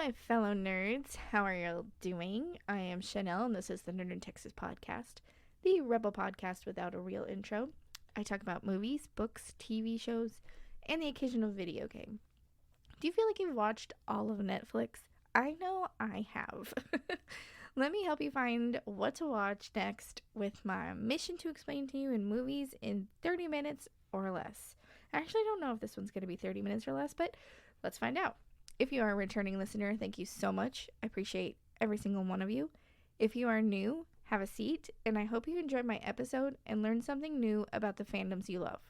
my fellow nerds. How are you doing? I am Chanel, and this is the Nerd in Texas podcast, the rebel podcast without a real intro. I talk about movies, books, TV shows, and the occasional video game. Do you feel like you've watched all of Netflix? I know I have. Let me help you find what to watch next with my mission to explain to you in movies in 30 minutes or less. I actually don't know if this one's going to be 30 minutes or less, but let's find out. If you are a returning listener, thank you so much. I appreciate every single one of you. If you are new, have a seat, and I hope you enjoyed my episode and learned something new about the fandoms you love.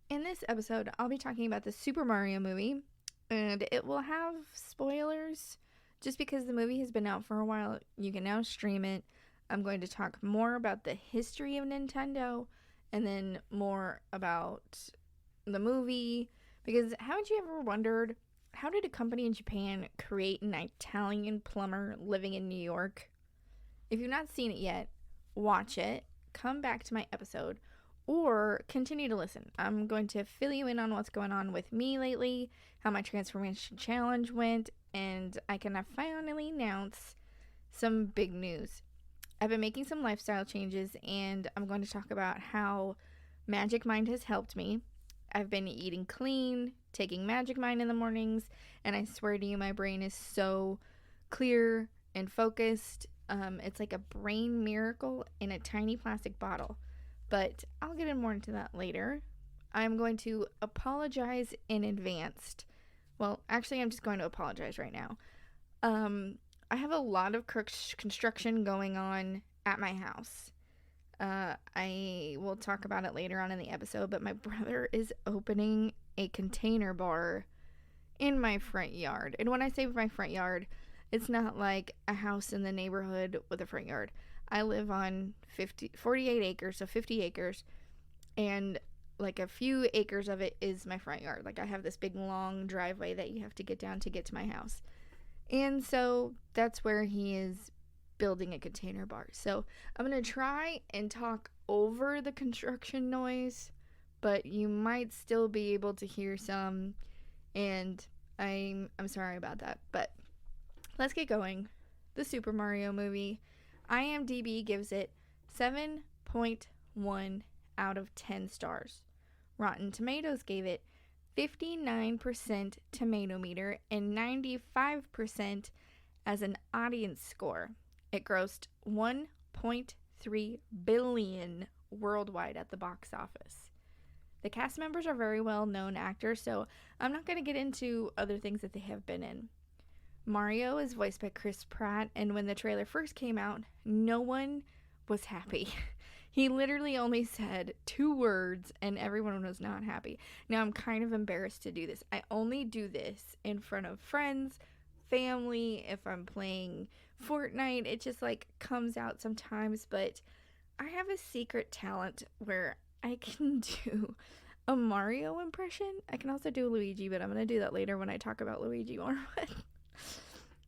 In this episode, I'll be talking about the Super Mario movie, and it will have spoilers. Just because the movie has been out for a while, you can now stream it. I'm going to talk more about the history of Nintendo, and then more about the movie, because haven't you ever wondered, how did a company in Japan create an Italian plumber living in New York? If you've not seen it yet, watch it, come back to my episode, or continue to listen. I'm going to fill you in on what's going on with me lately, how my transformation challenge went, and I can finally announce some big news. I've been making some lifestyle changes, and I'm going to talk about how Magic Mind has helped me. I've been eating clean, taking Magic Mind in the mornings, and I swear to you, my brain is so clear and focused. It's like a brain miracle in a tiny plastic bottle, but I'll get more into that later. I'm going to apologize in advance. Well, actually, I'm just going to apologize right now. I have a lot of construction going on at my house. I will talk about it later on in the episode, but my brother is opening a container bar in my front yard. And when I say my front yard, it's not like a house in the neighborhood with a front yard. I live on 48 acres, so 50 acres, and like a few acres of it is my front yard. Like I have this big long driveway that you have to get down to get to my house. And so that's where he is building a container bar. So I'm going to try and talk over the construction noise, but you might still be able to hear some, and I'm sorry about that. But let's get going. The Super Mario movie. IMDb gives it 7.1 out of 10 stars. Rotten Tomatoes gave it 59% tomato meter and 95% as an audience score. It grossed $1.3 billion worldwide at the box office. The cast members are very well-known actors, so I'm not going to get into other things that they have been in. Mario is voiced by Chris Pratt, and when the trailer first came out, no one was happy. He literally only said 2 words, and everyone was not happy. Now, I'm kind of embarrassed to do this. I only do this in front of friends, family, if I'm playing Fortnite. It just like comes out sometimes, but I have a secret talent where I can do a Mario impression. I can also do Luigi, but I'm going to do that later when I talk about Luigi more.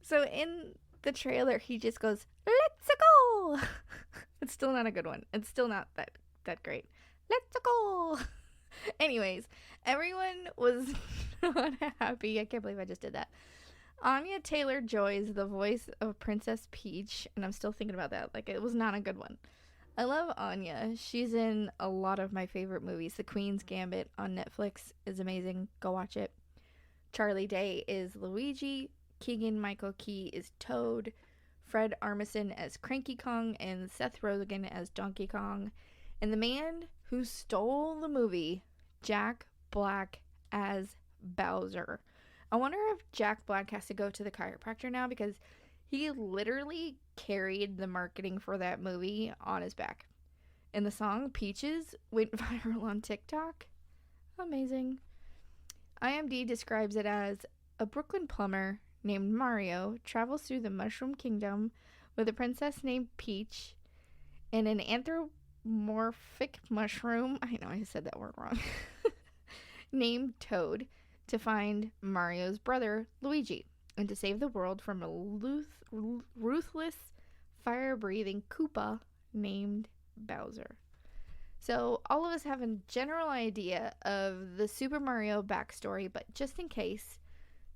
So in the trailer, he just goes, "Let's go!" It's still not a good one. It's still not that great. Let's go! Anyways, everyone was not happy. I can't believe I just did that. Anya Taylor-Joy is the voice of Princess Peach, and I'm still thinking about that. Like, it was not a good one. I love Anya. She's in a lot of my favorite movies. The Queen's Gambit on Netflix is amazing. Go watch it. Charlie Day is Luigi. Keegan-Michael Key is Toad. Fred Armisen as Cranky Kong, and Seth Rogen as Donkey Kong. And the man who stole the movie, Jack Black as Bowser. I wonder if Jack Black has to go to the chiropractor now, because he literally carried the marketing for that movie on his back. And the song Peaches went viral on TikTok. Amazing. IMDb describes it as a Brooklyn plumber named Mario travels through the Mushroom Kingdom with a princess named Peach and an anthropomorphic mushroom, I know I said that word wrong, named Toad, to find Mario's brother, Luigi, and to save the world from a ruthless, fire-breathing Koopa named Bowser. So all of us have a general idea of the Super Mario backstory, but just in case,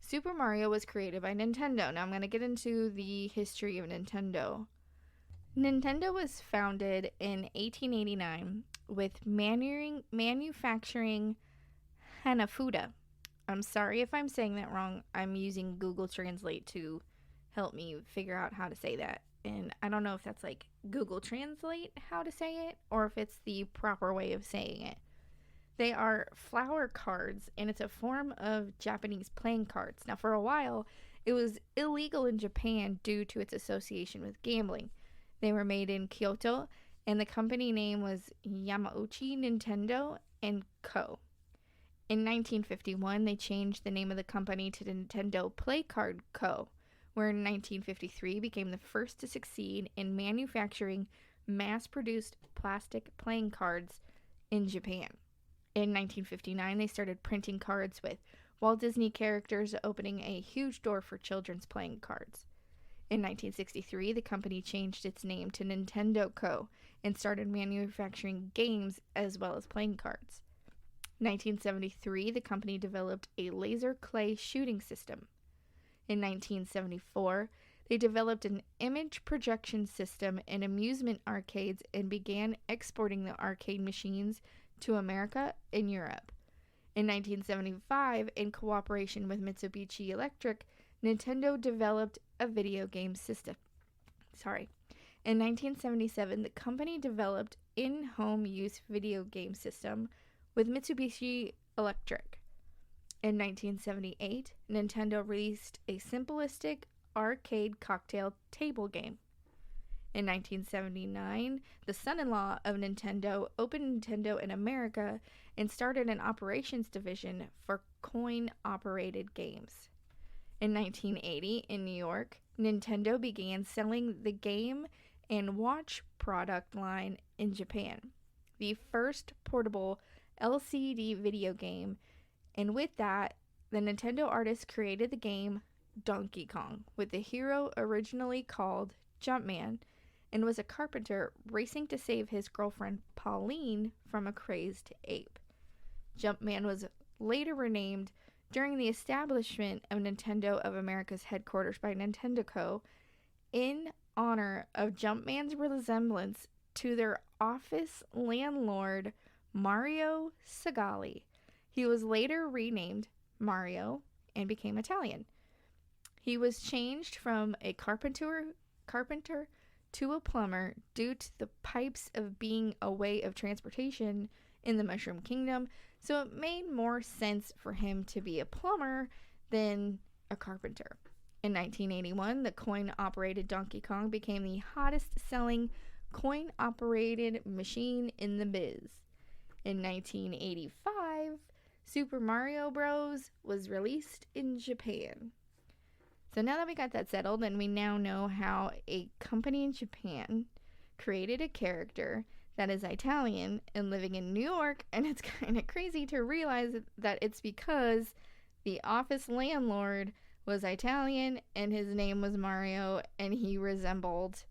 Super Mario was created by Nintendo. Now I'm going to get into the history of Nintendo. Nintendo was founded in 1889 with manufacturing Hanafuda. I'm sorry if I'm saying that wrong. I'm using Google Translate to help me figure out how to say that. And I don't know if that's like Google Translate how to say it or if it's the proper way of saying it. They are flower cards, and it's a form of Japanese playing cards. Now, for a while, it was illegal in Japan due to its association with gambling. They were made in Kyoto, and the company name was Yamauchi Nintendo and Co. In 1951, they changed the name of the company to Nintendo Play Card Co., where in 1953 became the first to succeed in manufacturing mass-produced plastic playing cards in Japan. In 1959, they started printing cards with Walt Disney characters, opening a huge door for children's playing cards. In 1963, the company changed its name to Nintendo Co. and started manufacturing games as well as playing cards. 1973, the company developed a laser clay shooting system. In 1974, they developed an image projection system in amusement arcades and began exporting the arcade machines to America and Europe. In 1975, in cooperation with Mitsubishi Electric, Nintendo developed a video game system. In 1977, the company developed in-home use video game system with Mitsubishi Electric. In 1978, Nintendo released a simplistic arcade cocktail table game. In 1979, the son-in-law of Nintendo opened Nintendo in America and started an operations division for coin-operated games. In 1980, in New York, Nintendo began selling the game and watch product line in Japan, the first portable LCD video game, and with that, the Nintendo artists created the game Donkey Kong, with the hero originally called Jumpman, and was a carpenter racing to save his girlfriend Pauline from a crazed ape. Jumpman was later renamed during the establishment of Nintendo of America's headquarters by Nintendo Co. in honor of Jumpman's resemblance to their office landlord Mario Segale. He was later renamed Mario and became Italian. He was changed from a carpenter to a plumber due to the pipes of being a way of transportation in the Mushroom Kingdom, so it made more sense for him to be a plumber than a carpenter. In 1981, the coin-operated Donkey Kong became the hottest-selling coin-operated machine in the biz. In 1985, Super Mario Bros. Was released in Japan. So now that we got that settled, and we now know how a company in Japan created a character that is Italian and living in New York, and it's kind of crazy to realize that it's because the office landlord was Italian and his name was Mario and he resembled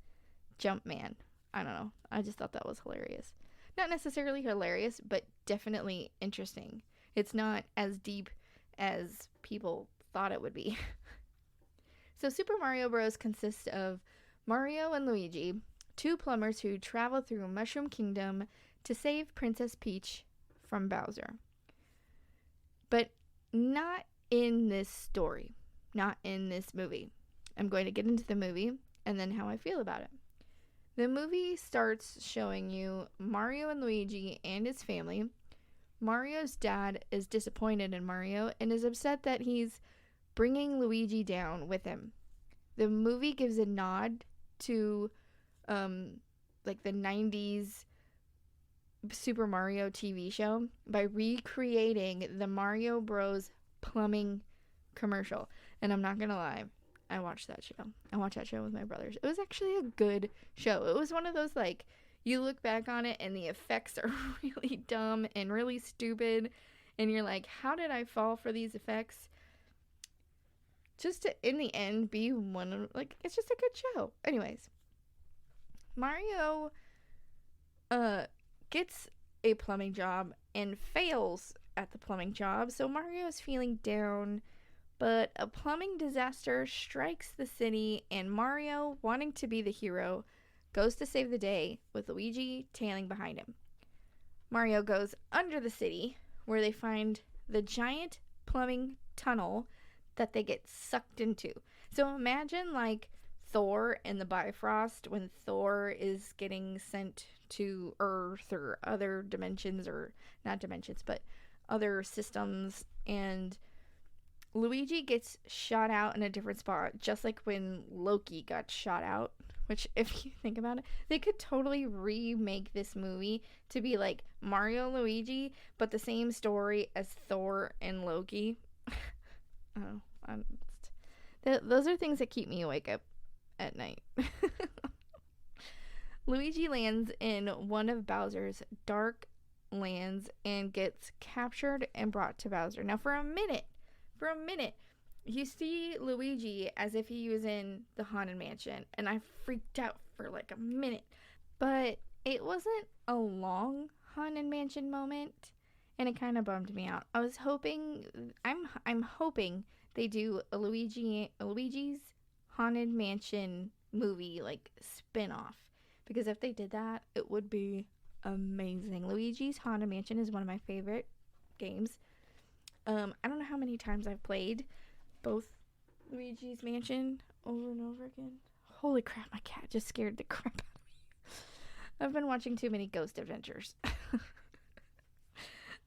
Jumpman. I don't know. I just thought that was hilarious. Not necessarily hilarious, but definitely interesting. It's not as deep as people thought it would be. So Super Mario Bros. Consists of Mario and Luigi, two plumbers who travel through Mushroom Kingdom to save Princess Peach from Bowser. But not in this story. Not in this movie. I'm going to get into the movie and then how I feel about it. The movie starts showing you Mario and Luigi and his family. Mario's dad is disappointed in Mario and is upset that he's bringing Luigi down with him. The movie gives a nod to like the 90s Super Mario TV show by recreating the Mario Bros. Plumbing commercial. And I'm not gonna lie, I watched that show. I watched that show with my brothers. It was actually a good show. It was one of those, like, you look back on it and the effects are really dumb and really stupid. And you're like, how did I fall for these effects? Just to, in the end, be one of, like, it's just a good show. Anyways, Mario gets a plumbing job and fails at the plumbing job. So Mario's feeling down But a plumbing disaster strikes the city, and Mario, wanting to be the hero, goes to save the day with Luigi tailing behind him. Mario goes under the city, where they find the giant plumbing tunnel that they get sucked into. So imagine like Thor in the Bifrost when Thor is getting sent to Earth or other dimensions, or not dimensions, but other systems, and Luigi gets shot out in a different spot, just like when Loki got shot out. Which, if you think about it, they could totally remake this movie to be like Mario Luigi, but the same story as Thor and Loki. Oh, those are things that keep me awake up at night. Luigi lands in one of Bowser's dark lands and gets captured and brought to Bowser. Now, for a minute, you see Luigi as if he was in the Haunted Mansion, and I freaked out for like a minute. But it wasn't a long Haunted Mansion moment, and it kind of bummed me out. I was hoping, I'm hoping they do a Luigi's Haunted Mansion movie, like spin-off, because if they did that, it would be amazing. Luigi's Haunted Mansion is one of my favorite games. I don't know how many times I've played both Luigi's Mansion over and over again. Holy crap, my cat just scared the crap out of me. I've been watching too many Ghost Adventures.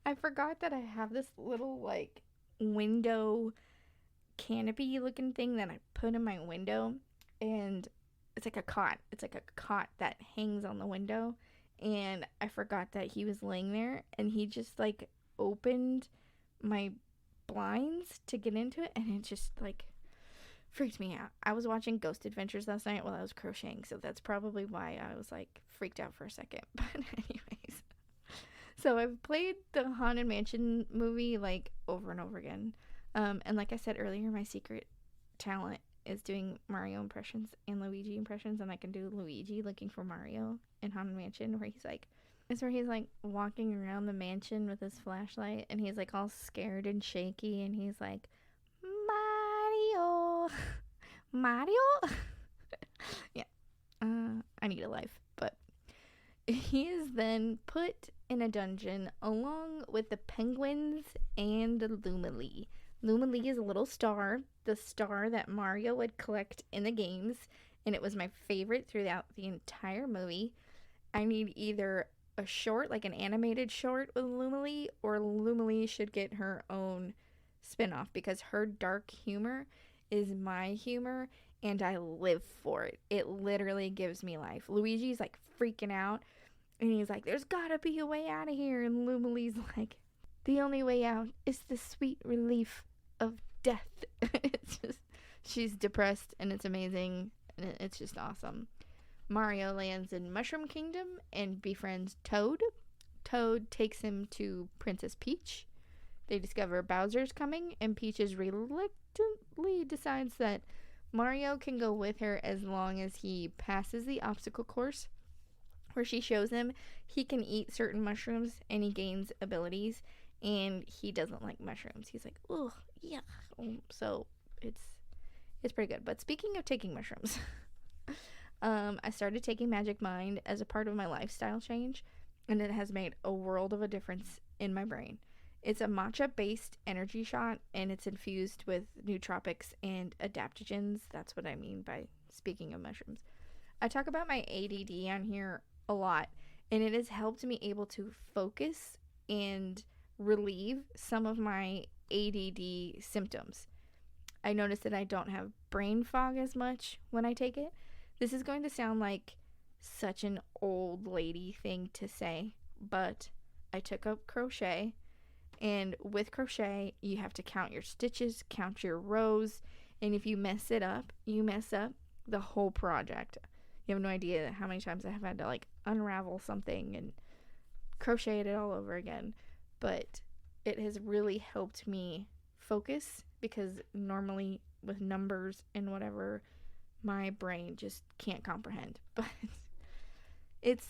I forgot that I have this little like window canopy looking thing that I put in my window, and it's like a cot. It's like a cot that hangs on the window, and I forgot that he was laying there, and he just like opened my blinds to get into it, and it just like freaked me out. I was watching Ghost Adventures last night while I was crocheting, so that's probably why I was like freaked out for a second. But anyways, so I've played the Haunted Mansion movie like over and over again, and like I said earlier, my secret talent is doing Mario impressions and Luigi impressions, and I can do Luigi looking for Mario in Haunted Mansion, where he's like walking around the mansion with his flashlight, and he's like all scared and shaky, and he's like, Mario. Yeah, I need a life. But he is then put in a dungeon along with the penguins and the Lumalee. Lumalee is a little star, the star that Mario would collect in the games, and it was my favorite throughout the entire movie. I need either a short, like an animated short with Lumalee, or Lumalee should get her own spin-off, because her dark humor is my humor, and I live for it. It literally gives me life. Luigi's like freaking out, and he's like, there's gotta be a way out of here, and Lumalee's like, the only way out is the sweet relief of death. It's just, she's depressed, and it's amazing, and it's just awesome. Mario lands in Mushroom Kingdom and befriends Toad. Toad takes him to Princess Peach. They discover Bowser's coming, and Peach reluctantly decides that Mario can go with her as long as he passes the obstacle course, where she shows him he can eat certain mushrooms and he gains abilities, and he doesn't like mushrooms. He's like, ugh, yeah. So it's pretty good. But speaking of taking mushrooms, I started taking Magic Mind as a part of my lifestyle change, and it has made a world of a difference in my brain. It's a matcha-based energy shot, and it's infused with nootropics and adaptogens. That's what I mean by speaking of mushrooms. I talk about my ADD on here a lot, and it has helped me able to focus and relieve some of my ADD symptoms. I noticed that I don't have brain fog as much when I take it. This is going to sound like such an old lady thing to say, but I took up crochet, and with crochet, you have to count your stitches, count your rows, and if you mess it up, you mess up the whole project. You have no idea how many times I have had to like unravel something and crochet it all over again, but it has really helped me focus, because normally with numbers and whatever, my brain just can't comprehend. But it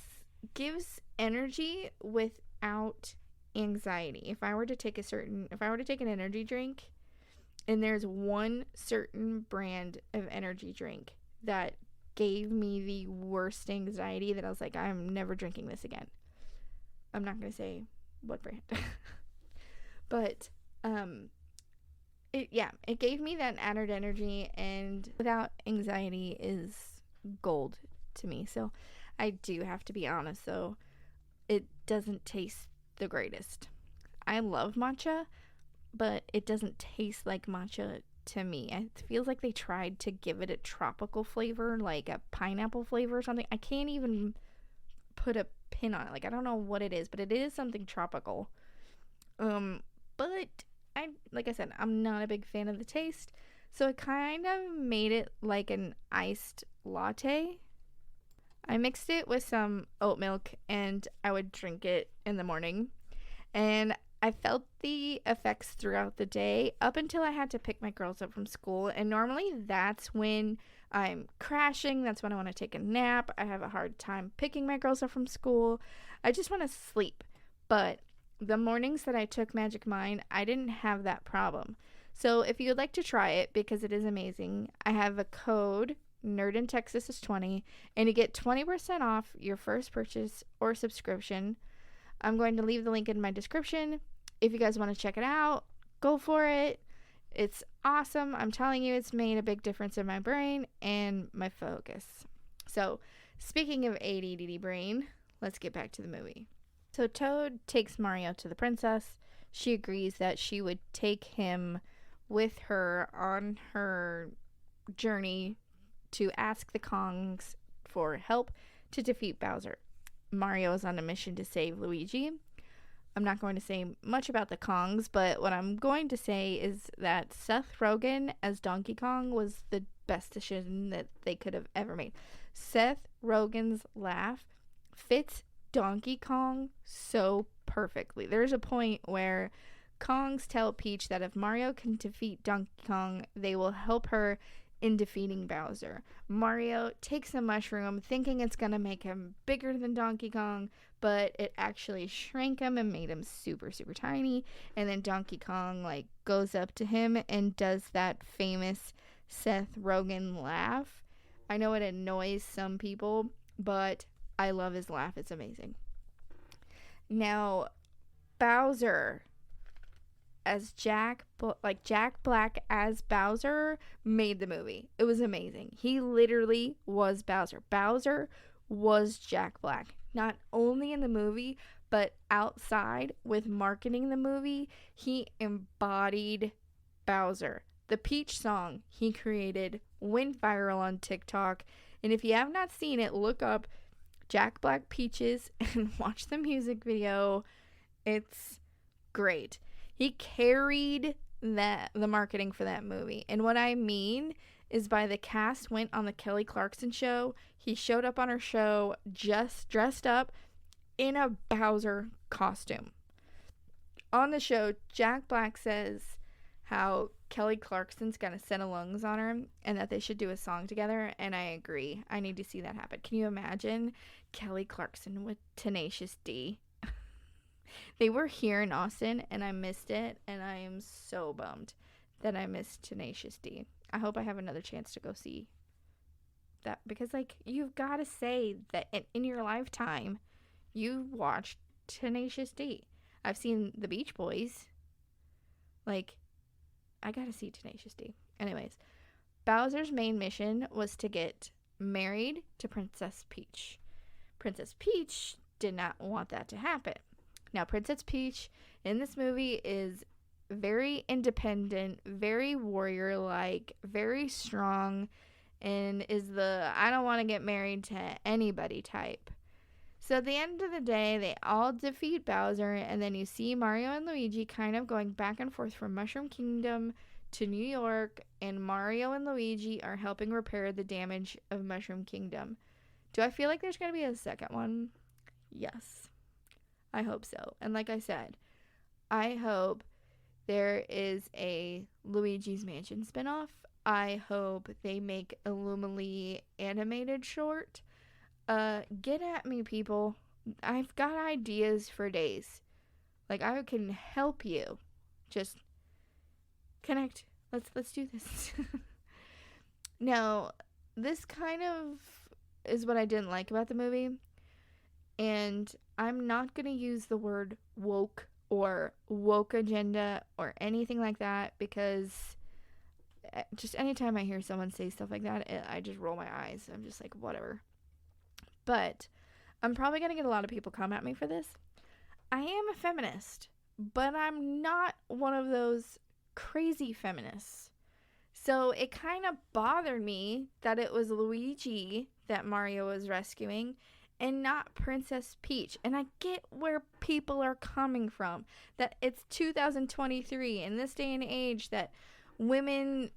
gives energy without anxiety. If I were to take an energy drink, And there's one certain brand of energy drink that gave me the worst anxiety that I was like, I'm never drinking this again. I'm not going to say what brand. But it gave me that added energy, and without anxiety is gold to me. So I do have to be honest, though, it doesn't taste the greatest. I love matcha, but it doesn't taste like matcha to me. It feels like they tried to give it a tropical flavor, like a pineapple flavor or something. I can't even put a pin on it. Like, I don't know what it is, but it is something tropical. But like I said, I'm not a big fan of the taste, so I kind of made it like an iced latte. I mixed it with some oat milk and I would drink it in the morning. And I felt the effects throughout the day up until I had to pick my girls up from school. And normally that's when I'm crashing. That's when I want to take a nap. I have a hard time picking my girls up from school. I just want to sleep. But the mornings that I took Magic Mind, I didn't have that problem. So if you would like to try it, because it is amazing, I have a code, Nerd in Texas is 20, and you get 20% off your first purchase or subscription. I'm going to leave the link in my description. If you guys want to check it out, go for it. It's awesome. I'm telling you, it's made a big difference in my brain and my focus. So, speaking of ADD brain, let's get back to the movie. So Toad takes Mario to the princess. She agrees that she would take him with her on her journey to ask the Kongs for help to defeat Bowser. Mario is on a mission to save Luigi. I'm not going to say much about the Kongs, but what I'm going to say is that Seth Rogen as Donkey Kong was the best decision that they could have ever made. Seth Rogen's laugh fits Donkey Kong so perfectly. There's a point where Kongs tell Peach that if Mario can defeat Donkey Kong, they will help her in defeating Bowser. Mario takes a mushroom thinking it's gonna make him bigger than Donkey Kong, but it actually shrank him and made him super, super tiny. And then Donkey Kong goes up to him and does that famous Seth Rogen laugh. I know it annoys some people, but I love his laugh. It's amazing. Now, Bowser as Jack Black as Bowser made the movie. It was amazing. He literally was Bowser. Bowser was Jack Black. Not only in the movie, but outside with marketing the movie, he embodied Bowser. The Peach song he created went viral on TikTok. And if you have not seen it, look up Jack Black Peaches and watch the music video. It's great. He carried the marketing for that movie. And what I mean is by the cast went on the Kelly Clarkson show. He showed up on her show just dressed up in a Bowser costume. On the show, Jack Black says how Kelly Clarkson's got a set of lungs on her and that they should do a song together, and I agree. I need to see that happen. Can you imagine Kelly Clarkson with Tenacious D? They were here in Austin and I missed it, and I am so bummed that I missed Tenacious D. I hope I have another chance to go see that, because you've got to say that in your lifetime you watched Tenacious D. I've seen the Beach Boys. I gotta see Tenacious D. Anyways, Bowser's main mission was to get married to Princess Peach. Princess Peach did not want that to happen. Now, Princess Peach in this movie is very independent, very warrior-like, very strong, and is the I don't want to get married to anybody type. So at the end of the day, they all defeat Bowser, and then you see Mario and Luigi kind of going back and forth from Mushroom Kingdom to New York, and Mario and Luigi are helping repair the damage of Mushroom Kingdom. Do I feel like there's going to be a second one? Yes. I hope so. And like I said, I hope there is a Luigi's Mansion spinoff. I hope they make a Lumily animated short. Get at me, people. I've got ideas for days. I can help you. Just connect Let's do this. Now, this kind of is what I didn't like about the movie, and I'm not going to use the word woke or woke agenda or anything like that, because just anytime I hear someone say stuff like that, I just roll my eyes. I'm just like, whatever. But I'm probably going to get a lot of people come at me for this. I am a feminist, but I'm not one of those crazy feminists. So it kind of bothered me that it was Luigi that Mario was rescuing and not Princess Peach. And I get where people are coming from. That it's 2023 in this day and age that women,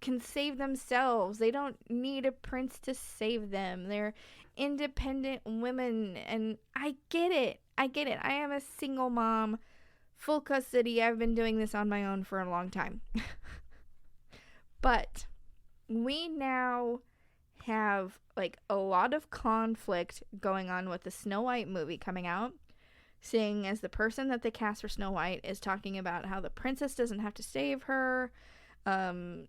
can save themselves. They don't need a prince to save them. They're independent women. And I get it. I am a single mom, full custody. I've been doing this on my own for a long time. But we now have like a lot of conflict going on with the Snow White movie coming out, seeing as the person that they cast for Snow White is talking about how the princess doesn't have to save her.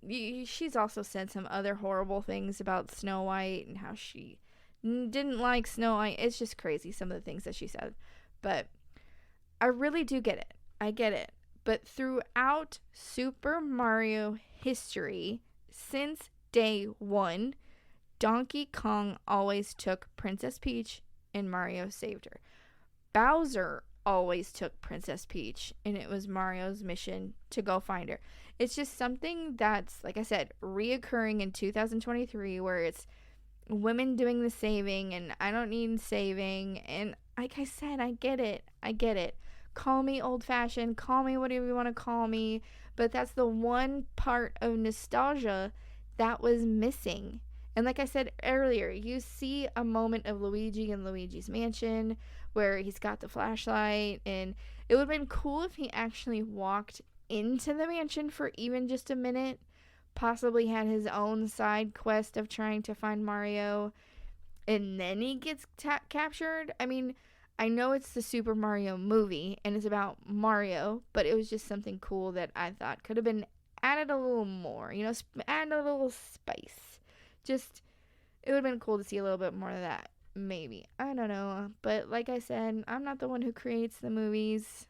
She's also said some other horrible things about Snow White and how she didn't like Snow White. It's just crazy, some of the things that she said. But I really do get it. I get it. But throughout Super Mario history, since day one, Donkey Kong always took Princess Peach and Mario saved her. Bowser always took Princess Peach, and it was Mario's mission to go find her. It's just something that's, like I said, reoccurring in 2023, where it's women doing the saving, and I don't need saving. And like I said, I get it. Call me old-fashioned, call me whatever you want to call me, but that's the one part of nostalgia that was missing. And like I said earlier, you see a moment of Luigi in Luigi's Mansion where he's got the flashlight, and it would have been cool if he actually walked into the mansion for even just a minute, possibly had his own side quest of trying to find Mario, and then he gets captured. I mean, I know it's the Super Mario movie and it's about Mario, but it was just something cool that I thought could have been added a little more, add a little spice. Just, it would have been cool to see a little bit more of that, maybe. I don't know. But like I said, I'm not the one who creates the movies.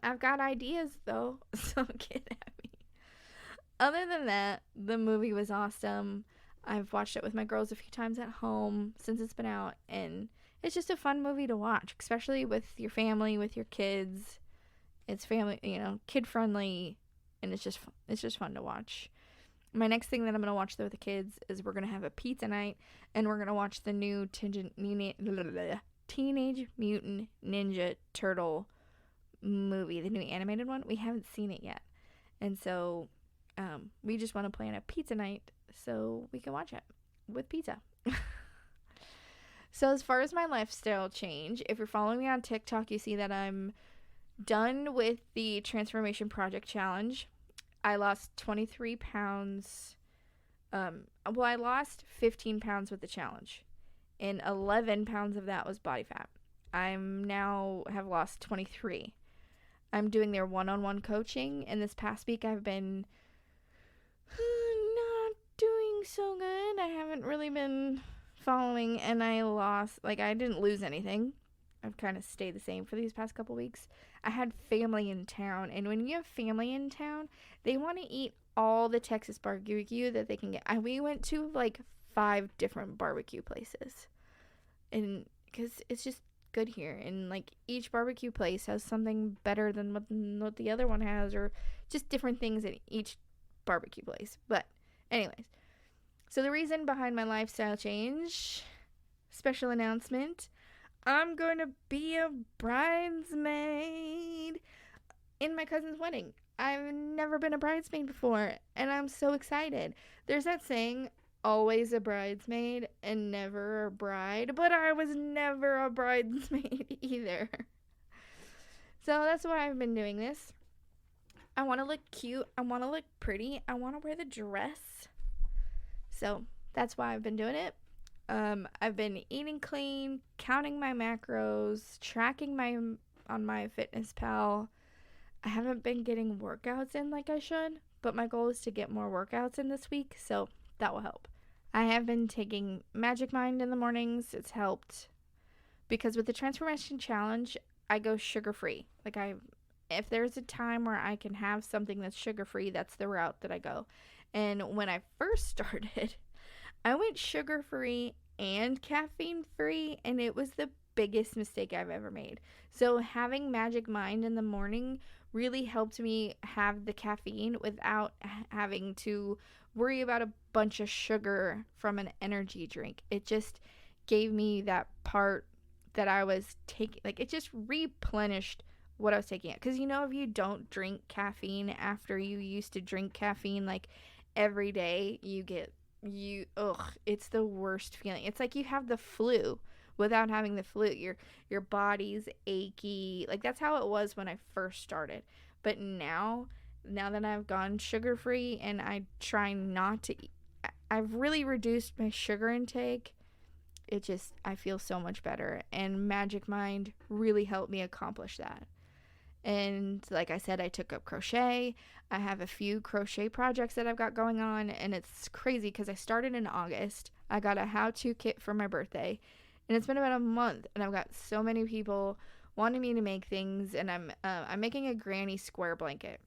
I've got ideas, though, so get at me. Other than that, the movie was awesome. I've watched it with my girls a few times at home since it's been out, and it's just a fun movie to watch, especially with your family, with your kids. It's family, kid friendly, and it's just fun to watch. My next thing that I'm going to watch, though, with the kids is we're going to have a pizza night, and we're going to watch the new Teenage Mutant Ninja Turtle movie, the new animated one. We haven't seen it yet. And so we just want to plan a pizza night so we can watch it with pizza. So as far as my lifestyle change, if you're following me on TikTok, you see that I'm done with the Transformation Project Challenge. I lost 23 pounds. I lost 15 pounds with the challenge, and 11 pounds of that was body fat. I'm now have lost 23. I'm doing their one-on-one coaching, and this past week I've been not doing so good. I haven't really been following, and I didn't lose anything. I've kind of stayed the same for these past couple weeks. I had family in town, and when you have family in town, they want to eat all the Texas barbecue that they can get. We went to like 5 different barbecue places, and because it's just good here, and like each barbecue place has something better than what the other one has, or just different things at each barbecue place. But anyways, so the reason behind my lifestyle change, special announcement, I'm going to be a bridesmaid in my cousin's wedding. I've never been a bridesmaid before, and I'm so excited. There's that saying, always a bridesmaid and never a bride, but I was never a bridesmaid either. So that's why I've been doing this. I want to look cute. I want to look pretty. I want to wear the dress. So that's why I've been doing it. I've been eating clean, counting my macros, tracking on my Fitness Pal. I haven't been getting workouts in like I should, but my goal is to get more workouts in this week, so that will help. I have been taking Magic Mind in the mornings. It's helped because with the Transformation Challenge, I go sugar-free. If there's a time where I can have something that's sugar-free, that's the route that I go. And when I first started, I went sugar-free and caffeine-free, and it was the biggest mistake I've ever made. So having Magic Mind in the morning really helped me have the caffeine without having to worry about a bunch of sugar from an energy drink. It just gave me that part that I was taking, like, it just replenished what I was taking. Because if you don't drink caffeine after you used to drink caffeine like every day, it's the worst feeling. It's like you have the flu without having the flu. Your body's achy. Like, that's how it was when I first started. But now that I've gone sugar free and I try not to I've really reduced my sugar intake. I feel so much better, and Magic Mind really helped me accomplish that. And like I said, I took up crochet. I have a few crochet projects that I've got going on, and it's crazy because I started in August. I got a how-to kit for my birthday, and it's been about a month, and I've got so many people wanting me to make things, and I'm making a granny square blanket.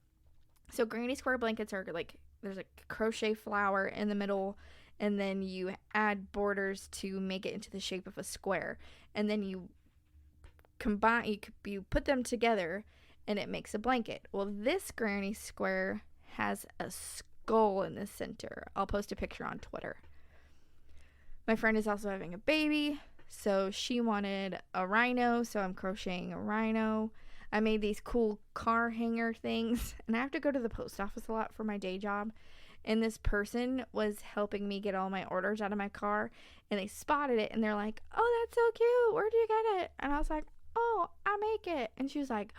So granny square blankets are like, there's a crochet flower in the middle, and then you add borders to make it into the shape of a square, and then you put them together and it makes a blanket. Well, this granny square has a skull in the center. I'll post a picture on Twitter. My friend is also having a baby, so she wanted a rhino, so I'm crocheting a rhino. I made these cool car hanger things, and I have to go to the post office a lot for my day job. And this person was helping me get all my orders out of my car, and they spotted it, and they're like, "Oh, that's so cute. Where'd you get it?" And I was like, "Oh, I make it." And she was like,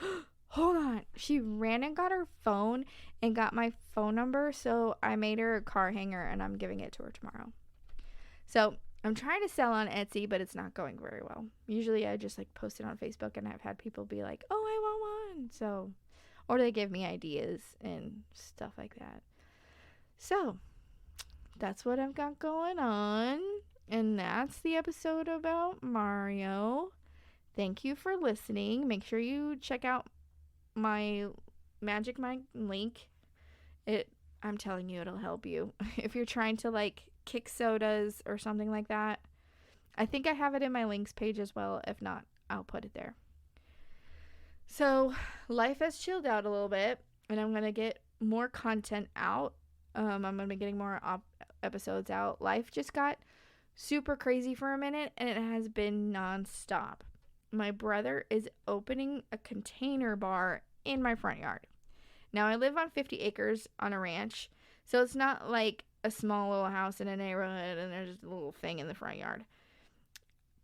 "Hold on." She ran and got her phone and got my phone number, so I made her a car hanger, and I'm giving it to her tomorrow. So I'm trying to sell on Etsy, but it's not going very well. Usually I just post it on Facebook, and I've had people be like, "Oh, I want one." So, or they give me ideas and stuff like that. So that's what I've got going on, and that's the episode about Mario. Thank you for listening. Make sure you check out my Magic Mind link. I'm telling you, it'll help you if you're trying to kick sodas or something like that. I think I have it in my links page as well. If not, I'll put it there. So life has chilled out a little bit, and I'm gonna get more content out. I'm gonna be getting more episodes out. Life just got super crazy for a minute, and it has been nonstop. My brother is opening a container bar in my front yard. Now, I live on 50 acres on a ranch, so it's not like a small little house in a neighborhood and there's a little thing in the front yard.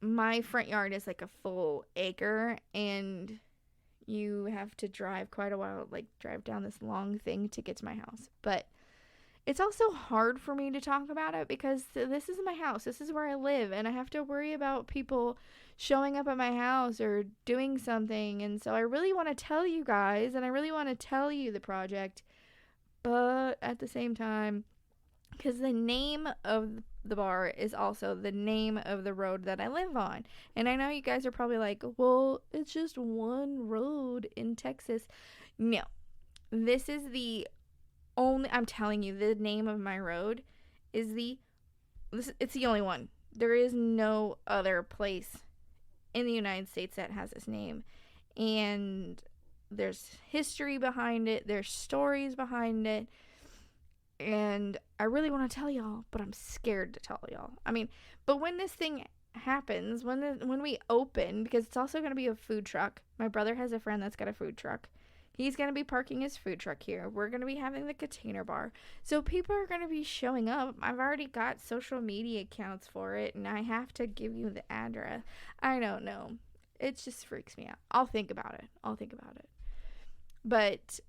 My front yard is like a full acre, and you have to drive quite a while, drive down this long thing to get to my house. But it's also hard for me to talk about it because this is my house. This is where I live, and I have to worry about people showing up at my house or doing something. And so I really want to tell you guys, and I really want to tell you the project, but at the same time, because the name of the bar is also the name of the road that I live on. And I know you guys are probably like, well, it's just one road in Texas. No, this is the I'm telling you, the name of my road is it's the only one. There is no other place in the United States that has this name. And there's history behind it. There's stories behind it. And I really want to tell y'all, but I'm scared to tell y'all. But when this thing happens, when we open, because it's also going to be a food truck. My brother has a friend that's got a food truck. He's going to be parking his food truck here. We're going to be having the container bar. So people are going to be showing up. I've already got social media accounts for it, and I have to give you the address. I don't know. It just freaks me out. I'll think about it. But,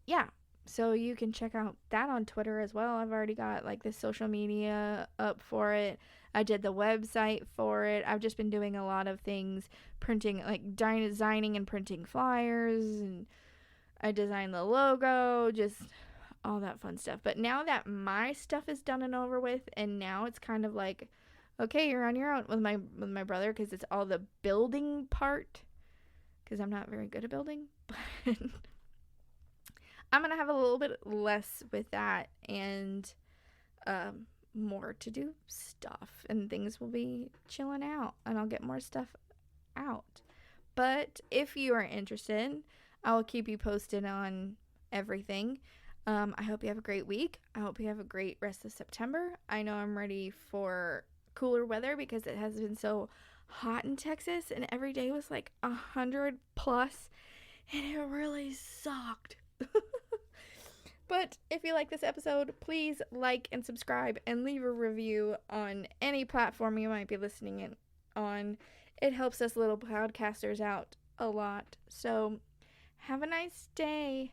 yeah. So you can check out that on Twitter as well. I've already got the social media up for it. I did the website for it. I've just been doing a lot of things, printing, designing and printing flyers, and I designed the logo, just all that fun stuff. But now that my stuff is done and over with, and now it's kind of like, okay, you're on your own with my brother, because it's all the building part, because I'm not very good at building. But I'm gonna have a little bit less with that, and more to do stuff, and things will be chilling out, and I'll get more stuff out. But if you are interested, I will keep you posted on everything. I hope you have a great week. I hope you have a great rest of September. I know I'm ready for cooler weather because it has been so hot in Texas, and every day was like 100 plus, and it really sucked. But if you like this episode, please like and subscribe and leave a review on any platform you might be listening on. It helps us little podcasters out a lot. So have a nice day.